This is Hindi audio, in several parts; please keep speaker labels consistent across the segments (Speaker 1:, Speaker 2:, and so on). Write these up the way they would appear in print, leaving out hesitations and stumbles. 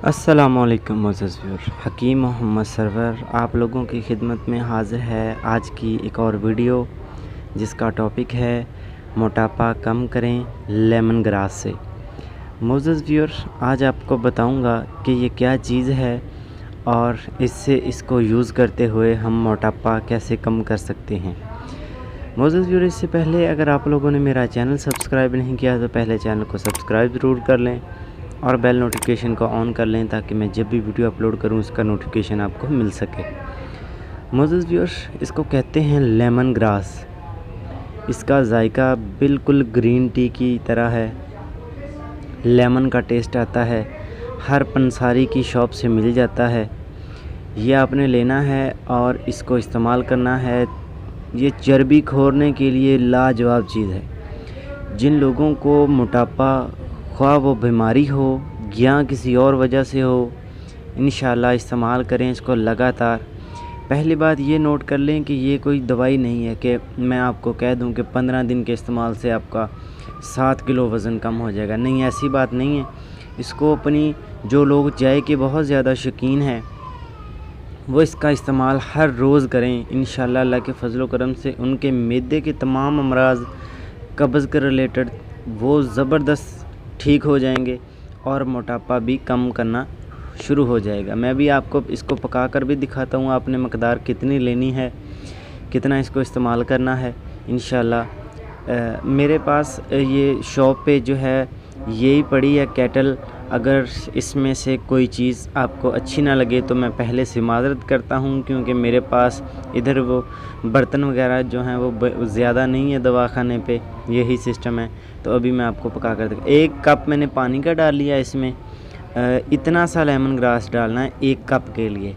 Speaker 1: अस्सलामुअलैकुम मोअज़्ज़ज़ व्यूअर, हकीम मोहम्मद सरवर आप लोगों की खिदमत में हाज़िर है आज की एक और वीडियो जिसका टॉपिक है मोटापा कम करें लेमन ग्रास से। मोअज़्ज़ज़ व्यूअर, आज आपको बताऊंगा कि ये क्या चीज़ है और इसको यूज़ करते हुए हम मोटापा कैसे कम कर सकते हैं। मोअज़्ज़ज़ व्यूअर, इससे पहले अगर आप लोगों ने मेरा चैनल सब्सक्राइब नहीं किया तो पहले चैनल को सब्सक्राइब ज़रूर कर लें और बेल नोटिफिकेशन को ऑन कर लें ताकि मैं जब भी वीडियो अपलोड करूं उसका नोटिफिकेशन आपको मिल सके। मोअज़्ज़ज़ व्यूअर्स, इसको कहते हैं लेमन ग्रास। इसका जायका बिल्कुल ग्रीन टी की तरह है, लेमन का टेस्ट आता है, हर पंसारी की शॉप से मिल जाता है। ये आपने लेना है और इसको इस्तेमाल करना है। ये चर्बी खोरने के लिए लाजवाब चीज़ है। जिन लोगों को मोटापा ख्वाह वो बीमारी हो या किसी और वजह से हो, इंशाल्लाह इस्तेमाल करें इसको लगातार। पहली बात ये नोट कर लें कि ये कोई दवाई नहीं है कि मैं आपको कह दूं कि 15 दिन के इस्तेमाल से आपका 7 किलो वज़न कम हो जाएगा। नहीं, ऐसी बात नहीं है। इसको अपनी जो लोग चाय के बहुत ज़्यादा शौकीन हैं वो इसका इस्तेमाल हर रोज़ करें। इंशाल्लाह अल्लाह के फजल व करम से उनके मैदे के तमाम अमराज़, कब्ज़ के रिलेटेड वो ज़बरदस्त ठीक हो जाएंगे और मोटापा भी कम करना शुरू हो जाएगा। मैं भी आपको इसको पका कर भी दिखाता हूँ, आपने मकदार कितनी लेनी है, कितना इसको इस्तेमाल करना है। इंशाल्लाह मेरे पास ये शॉप पे जो है यही पड़ी है केटल। अगर इसमें से कोई चीज़ आपको अच्छी ना लगे तो मैं पहले से माज़रत करता हूँ, क्योंकि मेरे पास इधर वो बर्तन वगैरह जो हैं वो ज़्यादा नहीं है दवाखाने पे, यही सिस्टम है। तो अभी मैं आपको पका कर दिखा। 1 कप मैंने पानी का डाल लिया। इसमें इतना सा लेमन ग्रास डालना है 1 कप के लिए,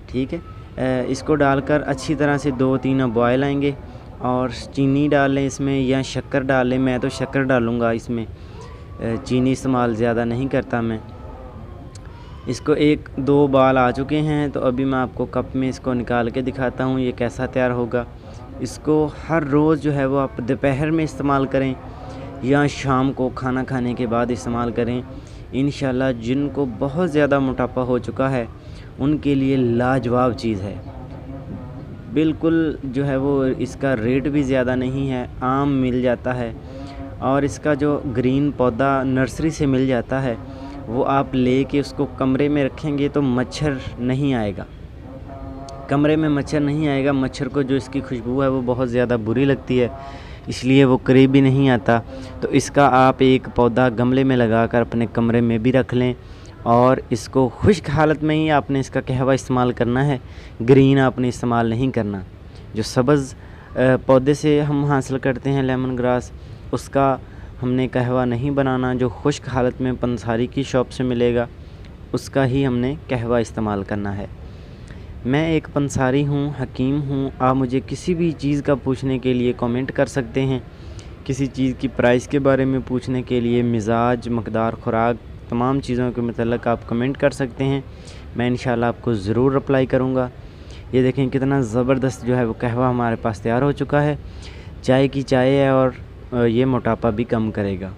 Speaker 1: ठीक है। इसको डालकर अच्छी तरह से 2-3 बॉयल आएंगे और चीनी डाल लें इसमें या शक्कर डाल लें। मैं तो शक्कर डालूँगा इसमें, चीनी इस्तेमाल ज़्यादा नहीं करता मैं। इसको 1-2 बाल आ चुके हैं तो अभी मैं आपको कप में इसको निकाल के दिखाता हूँ ये कैसा तैयार होगा। इसको हर रोज़ जो है वो आप दोपहर में इस्तेमाल करें या शाम को खाना खाने के बाद इस्तेमाल करें। इंशाल्लाह जिनको बहुत ज़्यादा मोटापा हो चुका है उनके लिए लाजवाब चीज़ है। बिल्कुल जो है वो इसका रेट भी ज़्यादा नहीं है, आम मिल जाता है और इसका जो ग्रीन पौधा नर्सरी से मिल जाता है वो आप लेके उसको कमरे में रखेंगे तो मच्छर नहीं आएगा। कमरे में मच्छर नहीं आएगा। मच्छर को जो इसकी खुशबू है वो बहुत ज़्यादा बुरी लगती है, इसलिए वो करीब भी नहीं आता। तो इसका आप एक पौधा गमले में लगाकर अपने कमरे में भी रख लें और इसको खुश्क हालत में ही आपने इसका कहवा इस्तेमाल करना है, ग्रीन आपने इस्तेमाल नहीं करना। जो सब्ज़ पौधे से हम हासिल करते हैं लेमन ग्रास, उसका हमने कहवा नहीं बनाना। जो खुश्क हालत में पंसारी की शॉप से मिलेगा उसका ही हमने कहवा इस्तेमाल करना है। मैं एक पंसारी हूँ, हकीम हूँ। आप मुझे किसी भी चीज़ का पूछने के लिए कमेंट कर सकते हैं। किसी चीज़ की प्राइस के बारे में पूछने के लिए, मिजाज, मकदार, खुराक, तमाम चीज़ों के मतलब आप कमेंट कर सकते हैं। मैं इंशाल्लाह आपको ज़रूर रिप्लाई करूँगा। ये देखें कितना ज़बरदस्त जो है वो कहवा हमारे पास तैयार हो चुका है। चाय की चाय है और ये मोटापा भी कम करेगा।